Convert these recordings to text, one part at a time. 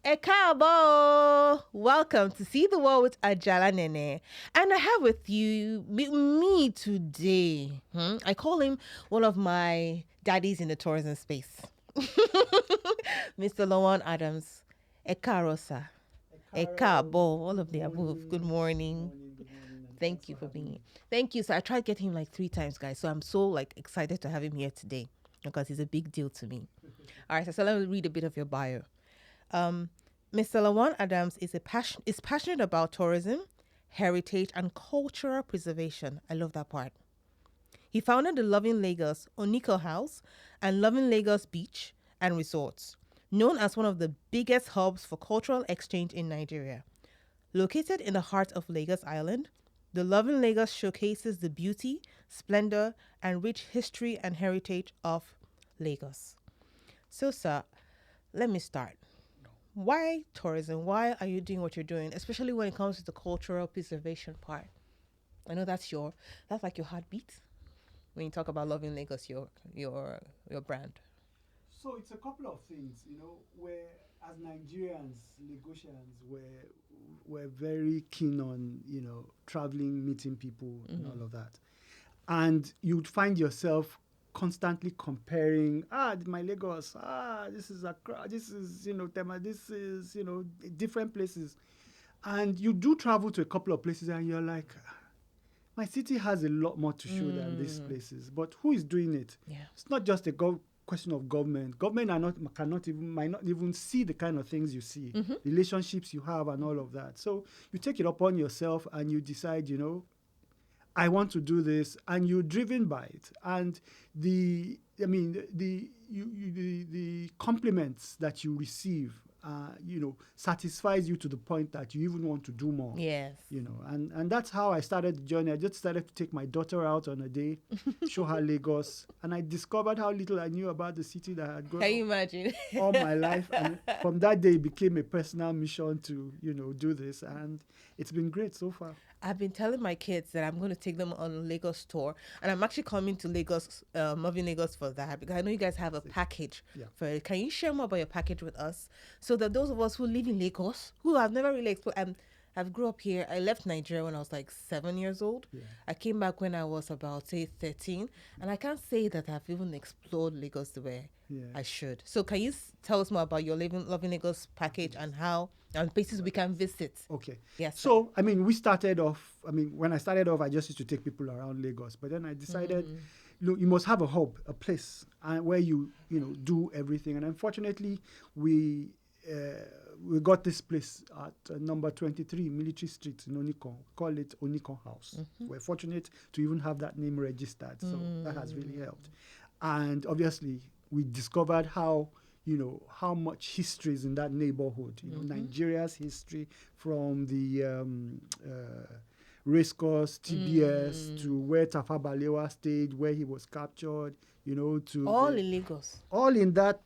Ekabo! Welcome to See the World with Ajala Nene. And I have with me today. I call him one of my daddies in the tourism space. Mr. Akinlawon Adams. Ekarosa. Ekabo, all of the above. Good morning. Thank you for being here. Thank you. So I tried getting him like 3 times, guys. So I'm so excited to have him here today because he's a big deal to me. All right, so let me read a bit of your bio. Mr. Akinlawon Adams is passionate about tourism, heritage, and cultural preservation. I love that part. He founded the Loving Lagos Onikan House and Loving Lagos Beach and Resorts, known as one of the biggest hubs for cultural exchange in Nigeria. Located in the heart of Lagos Island, the Loving Lagos showcases the beauty, splendor, and rich history and heritage of Lagos. So, sir, let me start. Why tourism? Why are you doing what you're doing, especially when it comes to the cultural preservation part? I know that's like your heartbeat when you talk about Loving Lagos, your brand. So it's a couple of things, where as Nigerians, Lagosians, we're very keen on, traveling, meeting people, and all of that. And you'd find yourself constantly comparing, my Lagos, this is Accra, this is, Tema, this is, different places. And you do travel to a couple of places and you're like, my city has a lot more to show than these places. But who is doing it? Yeah. It's not just a question of government. Government might not even see the kind of things you see, relationships you have and all of that. So you take it upon yourself and you decide, I want to do this, and you're driven by it. And the compliments that you receive, satisfies you to the point that you even want to do more. Yes. And that's how I started the journey. I just started to take my daughter out on a day, show her Lagos, and I discovered how little I knew about the city that I had grown Can you imagine? all my life. And from that day, it became a personal mission to, do this, and it's been great so far. I've been telling my kids that I'm going to take them on a Lagos tour, and I'm actually coming to Lagos, Moving Lagos for that, because I know you guys have a package for it. Can you share more about your package with us, so that those of us who live in Lagos, who have never really explored, I've grew up here. I left Nigeria when I was like 7 years old. Yeah. I came back when I was about, say, 13, and I can't say that I've even explored Lagos the way I should. So can you tell us more about your Loving Lagos package and how and places we can visit? Okay. Yes. So, we started off, when I started off, I just used to take people around Lagos. But then I decided, you must have a hub, a place where you do everything. And unfortunately, we got this place at number 23 Military Street in Onikan. Call it Onikan House. We're fortunate to even have that name registered. So that has really helped. And obviously, we discovered how much history is in that neighborhood. Nigeria's history, from the racecourse, TBS, to where Tafawa Balewa stayed, where he was captured, to... All in Lagos. All in that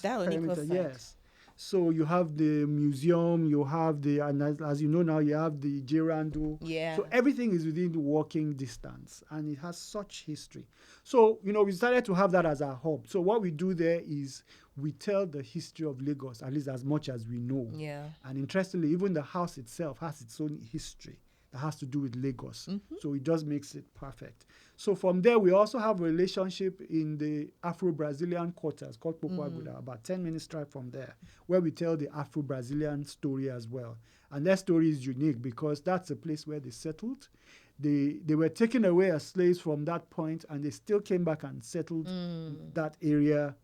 perimeter, yes. So you have the museum, you have and as you know now, you have the Gerando. Yeah. So everything is within the walking distance, and it has such history. So, we started to have that as our hub. So what we do there is we tell the history of Lagos, at least as much as we know. Yeah. And interestingly, even the house itself has its own history that has to do with Lagos. So it just makes it perfect. So from there, we also have a relationship in the Afrobrazillian quarters called Popo-Aguda, about 10 minutes drive from there, where we tell the Afrobrazillian story as well. And their story is unique because that's a place where they settled. They were taken away as slaves from that point, and they still came back and settled that area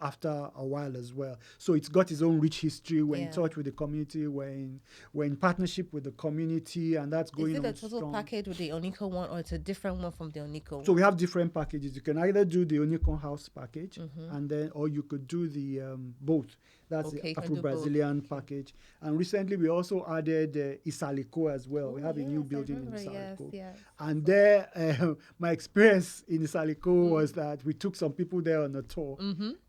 after a while as well. So it's got its own rich history. We're in touch with the community. We're in partnership with the community, and that's going on. Is it a total package with the Onikan one, or it's a different one from the Onikan one? So we have different packages. You can either do the Onikan House package, and then, or you could do the both. That's the Afro-Brazilian package. And recently we also added Isaliko as well. We have a new building in Isaliko. Yes. And there, my experience in Isaliko was that we took some people there on a tour,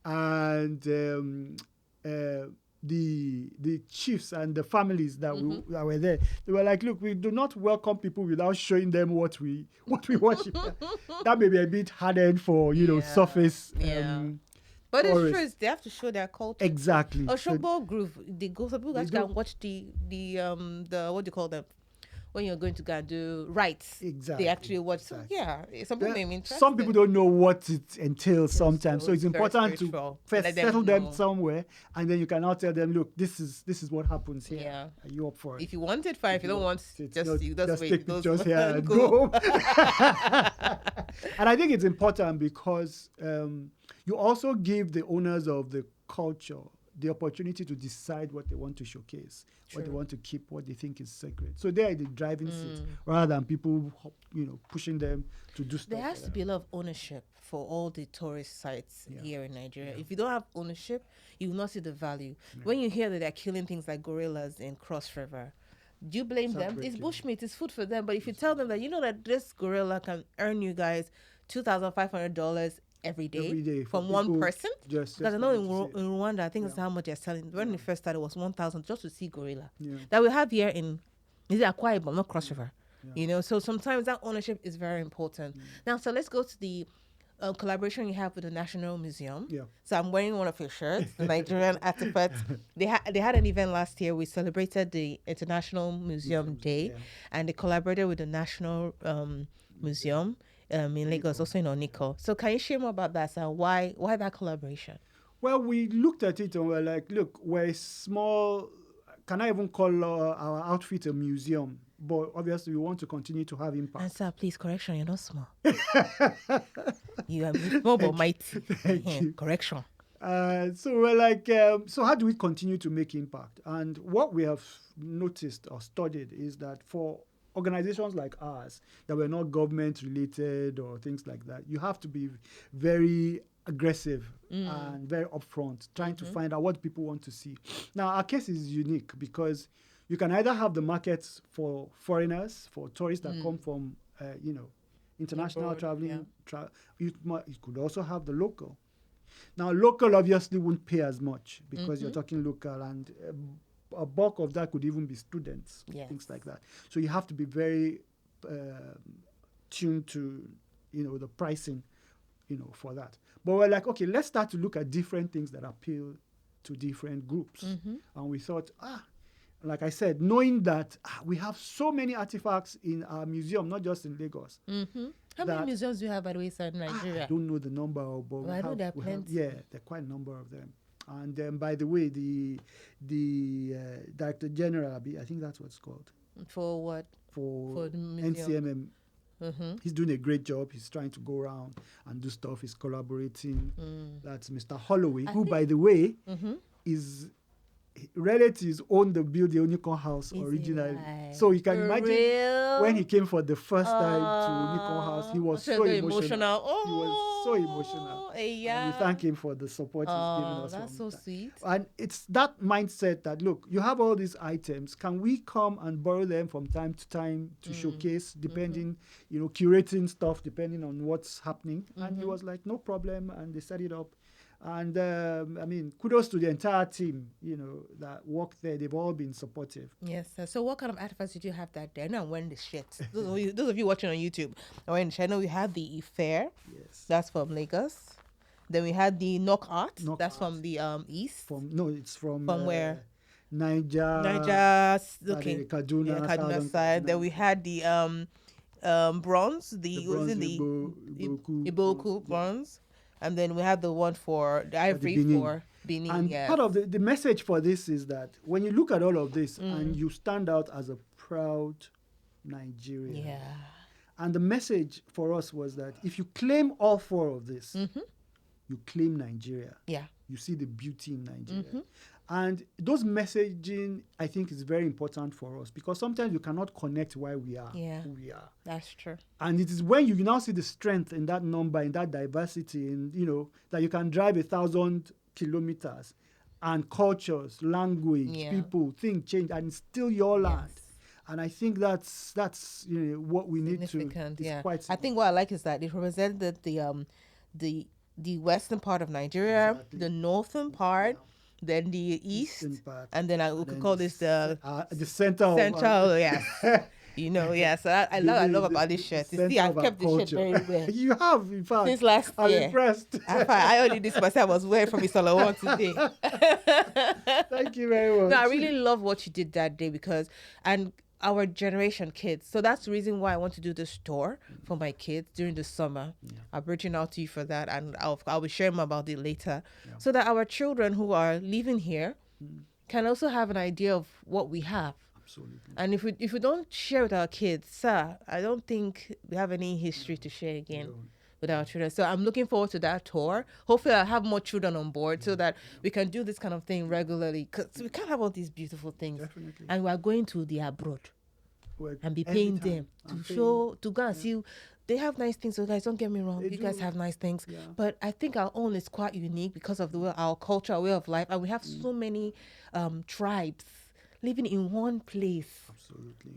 and the chiefs and the families that were there, they were like, look, we do not welcome people without showing them what we worship. That may be a bit hardened for surface But it's true. tourists. They have to show their culture. Exactly. Oshogbo Groove. They go. Some people They guys do. can watch the what do you call them when you're going to go and do rights. Exactly. They actually watch. So Exactly. yeah, some people may be interested. Some people don't know what it entails sometimes, so it's very important to spiritual. first Let them settle them know. somewhere, and then you can now tell them, look, this is what happens here. Yeah. Are you up for it? If you want it, fine. If you don't want, It's just not- you just wait. take Those- pictures here and go. go. And I think it's important because you also give the owners of the culture the opportunity to decide what they want to showcase, what they True. want to keep, what they think is sacred. So they're the driving seat rather than people, pushing them to do stuff. There has like to that. be a lot of ownership for all the tourist sites Yeah. here in Nigeria. If you don't have ownership, you will not see the value. When you hear that they're killing things like gorillas in Cross River, do you blame them? It's Heartbreaking. bushmeat, it's food for them. But if you tell them that you know that this gorilla can earn you guys $2,500 every day for from one people person, just because I know in, coming to see it. Rwanda, I think that's how much they're selling. When they first started, it was 1,000 just to see gorilla. Yeah. That we have here in, is it Akwa Ibom, not Cross River? Yeah. You know, so sometimes that ownership is very important. Now, so let's go to the collaboration you have with the National Museum. Yeah. So I'm wearing one of your shirts, the Nigerian artifacts. They had an event last year. We celebrated the International Museum Day, yeah. and they collaborated with the National Museum in Lagos, also in Onikan. So can you share more about that? So why that collaboration? Well, we looked at it and we're like, look, we're a small, can I even call our outfit a museum? But obviously, we want to continue to have impact. And sir, please, correction, you're not small. You are small but mighty. you. Correction. So we're like, so how do we continue to make impact? And what we have noticed or studied is that for organizations like ours that were not government related or things like that, you have to be very aggressive and very upfront, trying to find out what people want to see. Now, our case is unique because you can either have the markets for foreigners, for tourists that come from, international Abroad, traveling. You could also have the local. Now, local obviously won't pay as much because you're talking local, and a bulk of that could even be students, things like that. So you have to be very tuned to, the pricing, for that. But we're like, okay, let's start to look at different things that appeal to different groups. And we thought, like I said, knowing that we have so many artifacts in our museum, not just in Lagos. How many museums do you have, by the way, sir, in Nigeria? I don't know the number, but Well, I know there are plenty. there are quite a number of them. And by the way, the Director General, I think that's what it's called. For what? For the museum. NCMM. He's doing a great job. He's trying to go around and do stuff. He's collaborating. That's Mr. Holloway, who, by the way, is relatives own the Onikan House originally. Right? So you can For imagine real? when he came for the first time to Onikan House, he was so emotional. He was so emotional. Yeah. And we thank him for the support he's given us. That's so sweet. And it's that mindset that, look, you have all these items. Can we come and borrow them from time to time to showcase, depending, curating stuff, depending on what's happening? And he was like, no problem. And they set it up. And kudos to the entire team, that worked there. They've all been supportive. Yes, sir. So what kind of artifacts did you have that day? I know I'm wearing the shirt. Those of you watching on YouTube, I'm wearing the shirt. I know we had the Ifair. Yes. That's from Lagos. Then we had the Knock Art. That's Art. from the east. It's from where? Niger. Okay. Kaduna, Kaduna side. Then we had the bronze. The Iboku bronze. And then we have the one for the ivory for Benin. And part of the message for this is that when you look at all of this and you stand out as a proud Nigerian. Yeah. And the message for us was that if you claim all four of this, you claim Nigeria. Yeah. You see the beauty in Nigeria. And those messaging, I think, is very important for us because sometimes you cannot connect why we are who we are. That's true. And it is when you now see the strength in that number, in that diversity, and that you can drive 1,000 kilometers and cultures, language, people, things change, and it's still your land. And I think that's what we need to. Yeah. Quite I think what I like is that it represented the western part of Nigeria, the northern part. Then the east, part, and then we could call this the center. Central, yes. Yeah. So I love about this shirt. You see, I've kept this shirt very well. You have, in fact. Since last I'm year. impressed. I only this myself. I was wearing from Akinlawon today. Thank you very much. No, I really love what you did that day and our generation kids. So that's the reason why I want to do this tour for my kids during the summer. Yeah. I'm reaching out to you for that, and I'll be sharing more about it later, so that our children who are living here can also have an idea of what we have. Absolutely. And if we don't share with our kids, sir, I don't think we have any history to share again. With our children. So I'm looking forward to that tour. Hopefully I'll have more children on board so that we can do this kind of thing regularly, because we can't have all these beautiful things. Definitely. And we're going to the abroad and be paying them to go and see. They have nice things. So guys, don't get me wrong. You guys have nice things. Yeah. But I think our own is quite unique because of the way our culture, our way of life. And we have so many tribes living in one place. Absolutely.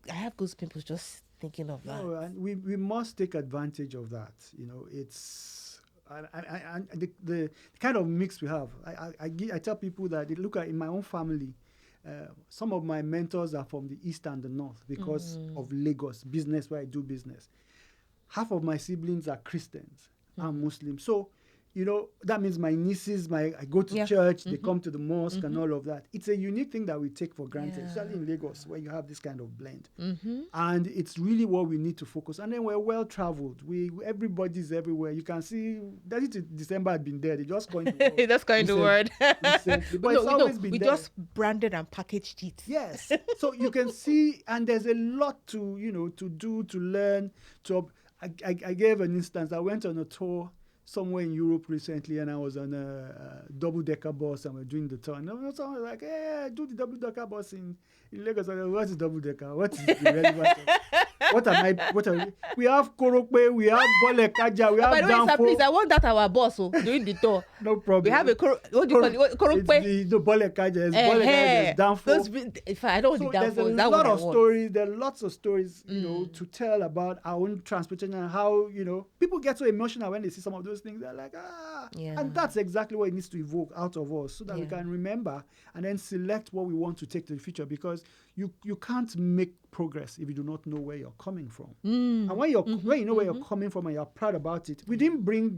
I have goosebumps just thinking of that. No, and we must take advantage of that. It's and the kind of mix we have. I tell people that they look at in my own family. Some of my mentors are from the east and the north because of Lagos business, where I do business. Half of my siblings are Christians. I'm Muslim. So, that means my nieces, I go to church, they come to the mosque and all of that. It's a unique thing that we take for granted, especially in Lagos, where you have this kind of blend. And it's really what we need to focus. And then we're well-traveled. Everybody's everywhere. You can see, December had been there. They just coined the word. That's coined the word. But it's always been we there. just branded and packaged it. Yes. So you can see, and there's a lot to, to do, to learn. I gave an instance. I went on a tour somewhere in Europe recently, and I was on a double-decker bus, and we're doing the tour. And someone was like, "Hey, do the double-decker bus in Lagos." I said, "What's the double-decker? What is the relevance? We have Korokwe, we have Bolekaja, we have By the way, sir, Danfo." please, I want that our boss doing the tour. No problem. We have a what do you call it? Korokwe. The Bolekaja, there's Danfo. If I don't know the Danfo, there's a lot of stories. There are lots of stories, to tell about our own transportation and how, people get so emotional when they see some of those things. They're like, and that's exactly what it needs to evoke out of us, so that we can remember and then select what we want to take to the future, because you can't make progress if you do not know where you're coming from. And when you know where you're coming from and you're proud about it, we didn't bring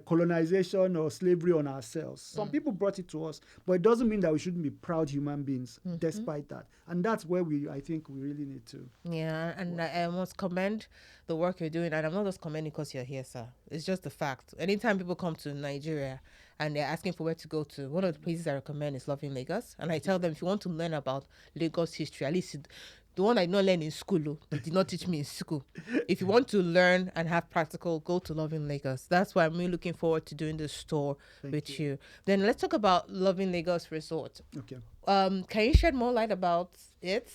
colonization or slavery on ourselves. Some people brought it to us, but it doesn't mean that we shouldn't be proud human beings despite that. And that's where I think we really need to. Yeah, and I must commend the work you're doing. And I'm not just commending because you're here, sir. It's just the fact. Anytime people come to Nigeria and they're asking for where to go to, one of the places I recommend is Loving Lagos. And I tell them, if you want to learn about Lagos history, at least the one I did not learn in school, they did not teach me in school. If you want to learn and have practical, go to Loving Lagos. That's why I'm really looking forward to doing this tour with you. Then let's talk about Loving Lagos Resort. Okay. Can you shed more light about it?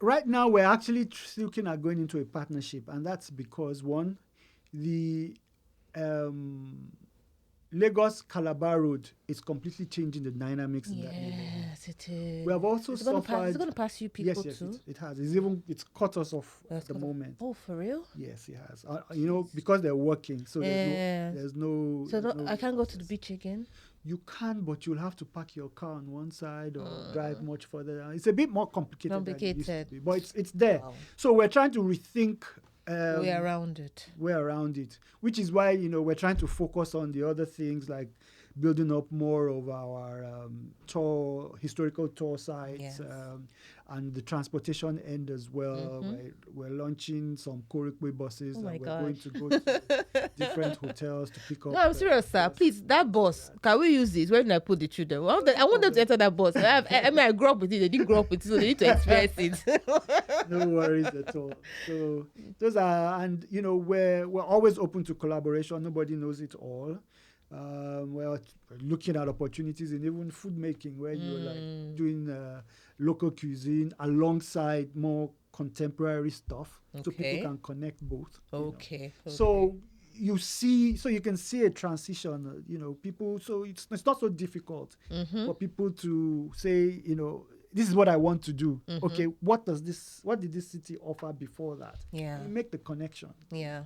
Right now, we're actually looking at going into a partnership, and that's because, one, the Lagos Calabar Road is completely changing the dynamics in that neighborhood. Yes, it is. We have also suffered. It's going to pass you people too. Yes, it has. It's cut us off at the moment. Oh, for real? Yes, it has. Because they're working, so there's no. So I can't go to the beach again. You can, but you'll have to park your car on one side or drive much further. It's a bit more complicated. Than it used to be, but it's there. Wow. So we're trying to rethink. Way around it. Which is why, we're trying to focus on the other things, like building up more of our historical tour sites, and the transportation end as well. We're launching some Korokwe buses, and we're going to go to different hotels to pick up. No, I'm serious, sir. Please, that bus, can we use this when I put the children? I want them to enter that bus. I grew up with it. They didn't grow up with it, so they need to experience it. No worries at all. So those are, and we're always open to collaboration. Nobody knows it all. We're looking at opportunities in even food making, where you're like doing local cuisine alongside more contemporary stuff, so people can connect both. Okay. So you can see a transition. People. So it's not so difficult for people to say, this is what I want to do. Okay, what did this city offer before that? Yeah. You make the connection. Yeah.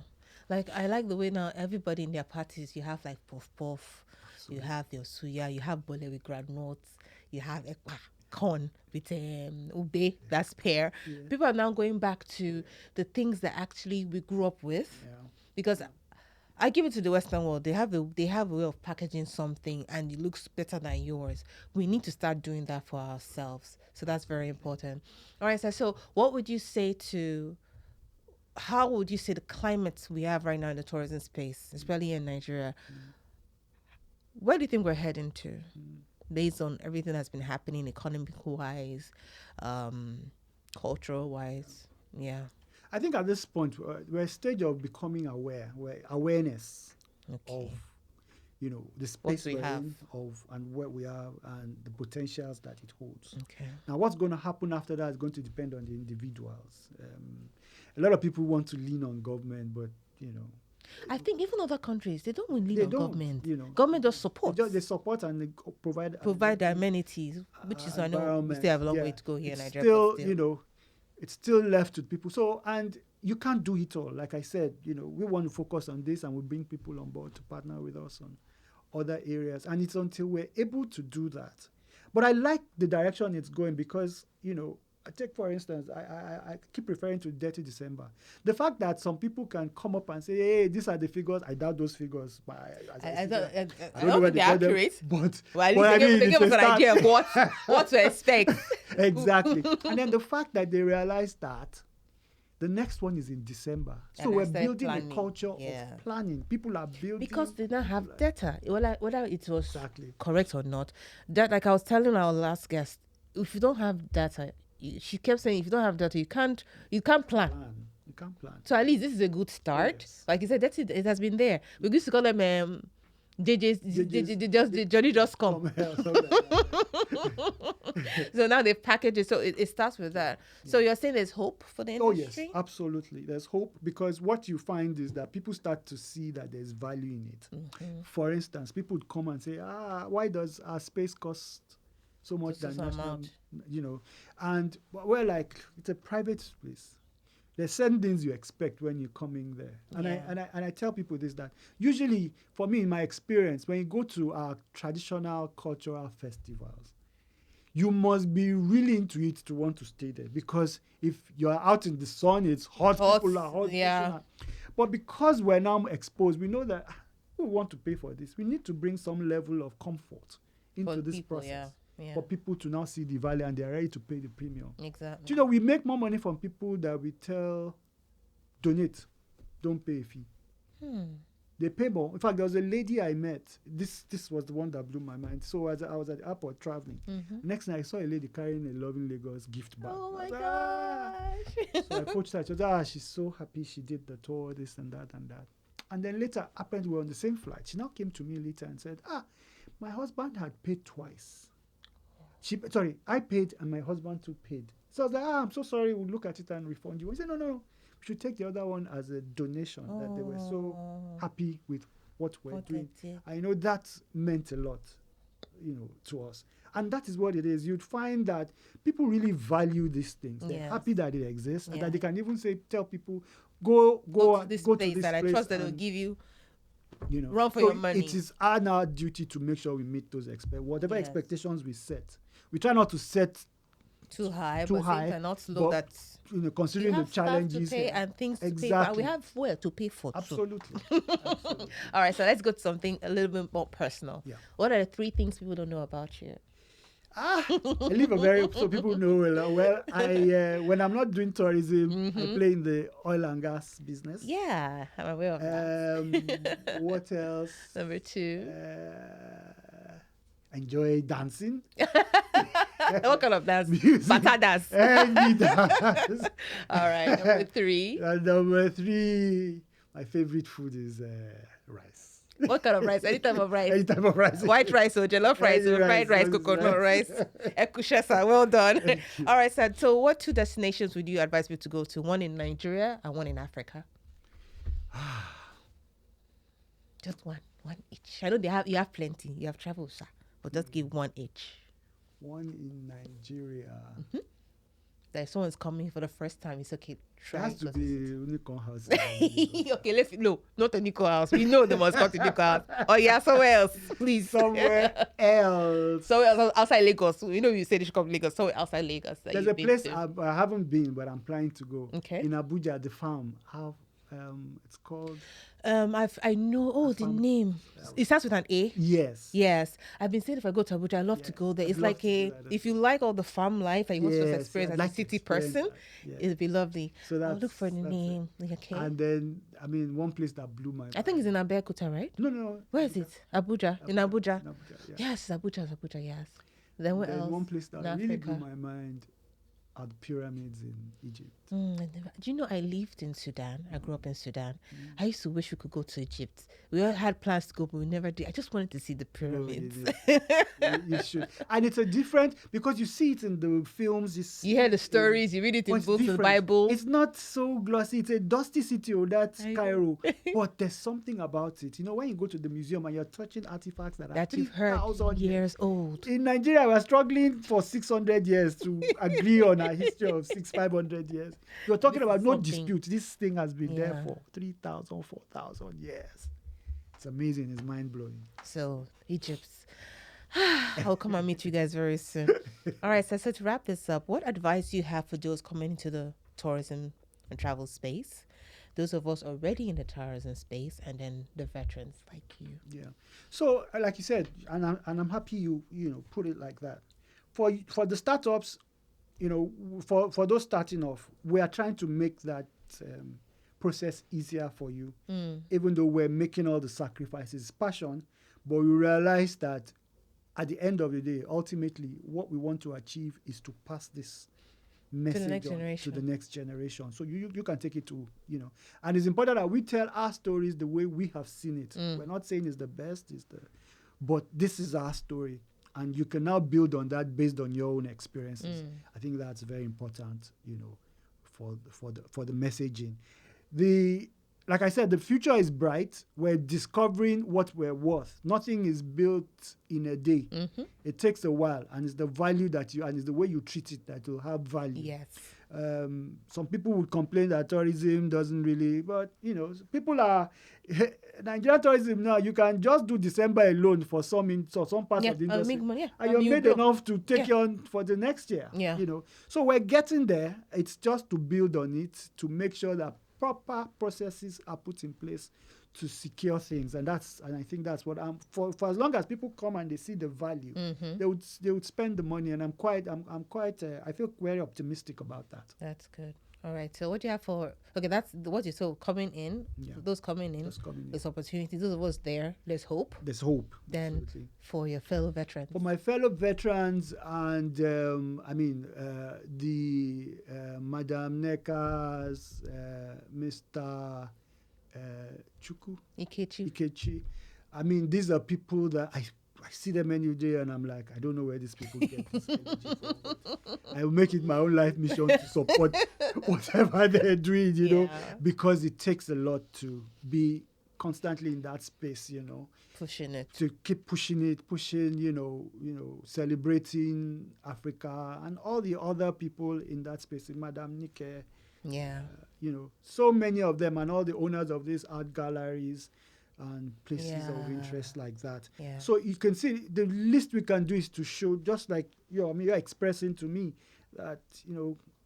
Like, I like the way now everybody in their parties, you have like puff puff, you have your suya, you have bole with groundnuts, you have ekpa. corn with ube, that's pear. Yeah. People are now going back to the things that actually we grew up with. Yeah. Because I give it to the Western world. They have a way of packaging something and it looks better than yours. We need to start doing that for ourselves. So that's very important. All right, so what would you say how would you say the climate we have right now in the tourism space, especially in Nigeria, where do you think we're heading to based on everything that's been happening economic-wise, cultural-wise? Yeah. I think at this point we're at a stage of becoming awareness Okay. of, you know, the space we we're have. in and where we are and the potentials that it holds. Okay. Now, what's going to happen after that is going to depend on the individuals. A lot of people want to lean on government, but you know, I think even other countries, they don't really they lean on don't. government. You know, Government does support. They support and they provide The amenities, which is I know we environment. still have a long Yeah. way to go here in It's Nigeria. still, but still. you know, it's still left to people. So, and you can't do it all. Like I said, you know, we want to focus on this and we bring people on board to partner with us on other areas. And it's until we're able to do that. But I like the direction it's going because, you know, I take, for instance, I keep referring to Dirty December. The fact that some people can come up and say, hey, these are the figures, I doubt those figures. But I don't know where think they they're got them, accurate. but Well, at least they give us an idea of what to expect. Exactly. And then the fact that they realize that the next one is in December. So And we're I started building planning. a culture Yeah. of planning. People are building. Because they don't have data. Whether it was Exactly. correct or not. That, like I was telling our last guest, if you don't have data, she kept saying, if you don't have data, you can't plan. You can't plan. So at least this is a good start. Yes. Like you said, that's it. It has been there. We used to call them JJ's Johnny Just Come. So now they package it. So it starts with that. So you're saying there's hope for the Oh, industry? yes, absolutely. There's hope because what you find is that people start to see that there's value in it. Mm-hmm. For instance, people would come and say, why does our space cost so much Just than this national, amount. you know? And we're like, it's a private space. There's certain things you expect when you're coming there. And Yeah. I tell people this, that usually, for me, in my experience, when you go to our traditional cultural festivals, you must be really into it to want to stay there. Because if you're out in the sun, it's hot, people are hot. yeah. But because we're now exposed, we know that we want to pay for this. We need to bring some level of comfort into For this people, process. yeah. For people to now see the value and they're ready to pay the premium. Exactly. Do you know, we make more money from people that we tell, donate, don't pay a fee. They pay more. In fact, there was a lady I met. This was the one that blew my mind. So as I was at the airport traveling, next night I saw a lady carrying a Loving Lagos gift bag. Oh my I was like, gosh. So I approached her. She was, she's so happy she did the tour, this and that and that. And then later, apparently we were on the same flight. She now came to me later and said, my husband had paid twice. I paid and my husband too paid. So I was like, I'm so sorry, we'll look at it and refund you. He said, no, we should take the other one as a donation, that they were so happy with what we're doing. I know that meant a lot, you know, to us. And that is what it is. You'd find that people really value these things. They're happy that they exist and that they can even tell people, go to this go place to this that place I trust that will give you, you know, run for your money. It is our duty to make sure we meet those whatever expectations we set. We try not to set too high, but not look but, at, you know, considering the challenges to pay and things to pay for, and exactly. we have fuel to pay for too. Absolutely. All right, so let's go to something a little bit more personal. Yeah. What are the 3 things people don't know about you? I live so people know well. I when I'm not doing tourism, I play in the oil and gas business. Yeah, I'm aware of that. What else? Number 2. Enjoy dancing. What kind of dance? Music. Bata dance. Any dance. All right, number 3. And number 3, my favorite food is rice. What kind of rice? Any type of rice? Any type of rice. White rice or jollof rice Any or fried rice, rice, coconut rice. Ekushesa, well done. All right, sir. So what 2 destinations would you advise me to go to? One in Nigeria and one in Africa? Just one each. I know you have plenty. You have traveled, sir. But just give one each. One in Nigeria. that someone's coming for the first time, it's okay. It Try. has to be Onikan House. Okay, no, not the Onikan House. We know they must come to Onikan House. Oh yeah, somewhere else, please. Somewhere else. So outside Lagos. You know, you say they should come to Lagos. So outside Lagos. There's a place I haven't been, but I'm planning to go. Okay. In Abuja, the farm. It's called. I know. Oh, the name. It starts with an A. Yes. Yes. I've been saying if I go to Abuja, I love to go there. It's like if you like all the farm life and you want to just experience as a city person, it'll be lovely. So I'll look for the name. Okay. And then, one place that blew my mind. I think it's in Abeokuta, right? No. Where is it? Abuja. In Abuja. Yeah. Yes, Abuja, yes. Then what else? One place that really blew my mind are the pyramids in Egypt. Do you know I lived in Sudan? I grew up in Sudan. I used to wish we could go to Egypt. We all had plans to go, but we never did. I just wanted to see the pyramids. You should. And it's a different, because you see it in the films. You hear the stories, you read it in books, in the Bible. It's not so glossy. It's a dusty city, that's Cairo. But there's something about it. When you go to the museum and you're touching artifacts that are 3,000 years old. In Nigeria, we're struggling for 600 years to agree on a history of 500 years. You're talking about no dispute. This thing has been there for 3,000, 4,000 years. It's amazing. It's mind-blowing. So, Egypt. I'll come and meet you guys very soon. All right, so to wrap this up, what advice do you have for those coming into the tourism and travel space? Those of us already in the tourism space, and then the veterans like you. Yeah. So, like you said, and I'm happy you put it like that. For the startups, for those starting off, we are trying to make that process easier for you, even though we're making all the sacrifices. Passion, but we realize that at the end of the day, ultimately, what we want to achieve is to pass this message to the next generation. So you can take it to, and it's important that we tell our stories the way we have seen it. We're not saying it's the best, but this is our story. And you can now build on that based on your own experiences. I think that's very important, for the messaging. Like I said, the future is bright. We're discovering what we're worth. Nothing is built in a day. It takes a while, and it's the value and it's the way you treat it that will have value. Yes. Some people would complain that tourism doesn't really, but people are Nigerian tourism now. You can just do December alone for some parts of the industry, and you're made enough to take you on for the next year. Yeah. So we're getting there. It's just to build on it, to make sure that proper processes are put in place to secure things, and I think that's what for as long as people come and they see the value, they would spend the money, and I feel very optimistic about that. That's good. All right. So what do you have for? Okay, that's what you saw coming in. Yeah. Those coming in. There's opportunities. Those of us there. There's hope. There's hope. Then absolutely. For your fellow veterans. For my fellow veterans, and the Madam Neka's, Mr. Chuku Ikechi. These are people that I see them any day, and I'm like, I don't know where these people get this energy from. I will make it my own life mission to support whatever they're doing, because it takes a lot to be constantly in that space, pushing it, to keep pushing, celebrating Africa and all the other people in that space, Madam Nike. Yeah. So many of them, and all the owners of these art galleries and places of interest like that. Yeah. So you can see the least we can do is to show, just like you're expressing to me that,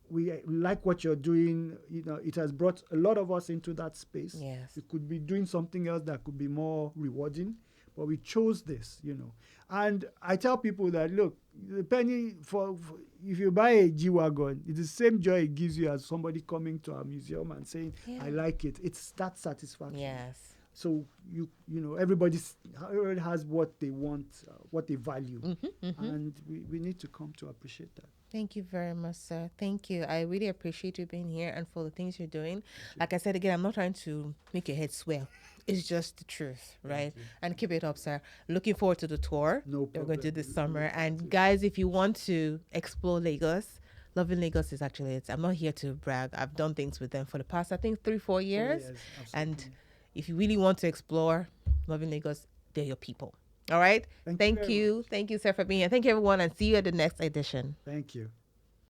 we like what you're doing. It has brought a lot of us into that space. Yes. We could be doing something else that could be more rewarding, but we chose this, And I tell people that, look, the penny for if you buy a G-Wagon, it's the same joy it gives you as somebody coming to our museum and saying, I like it. It's that satisfaction. Yes. So everybody has what they want, what they value, and we need to come to appreciate that. Thank you very much, sir. Thank you. I really appreciate you being here and for the things you're doing. Like I said again, I'm not trying to make your head swell. It's just the truth, right? And keep it up, sir. Looking forward to the tour. No problem. We're going to do this summer. And guys, if you want to explore Lagos, Loving Lagos is actually it. I'm not here to brag. I've done things with them for the past, I think, 3-4 years. And if you really want to explore Loving Lagos, they're your people. All right? Thank you. Thank you, sir, for being here. Thank you, everyone, and see you at the next edition. Thank you.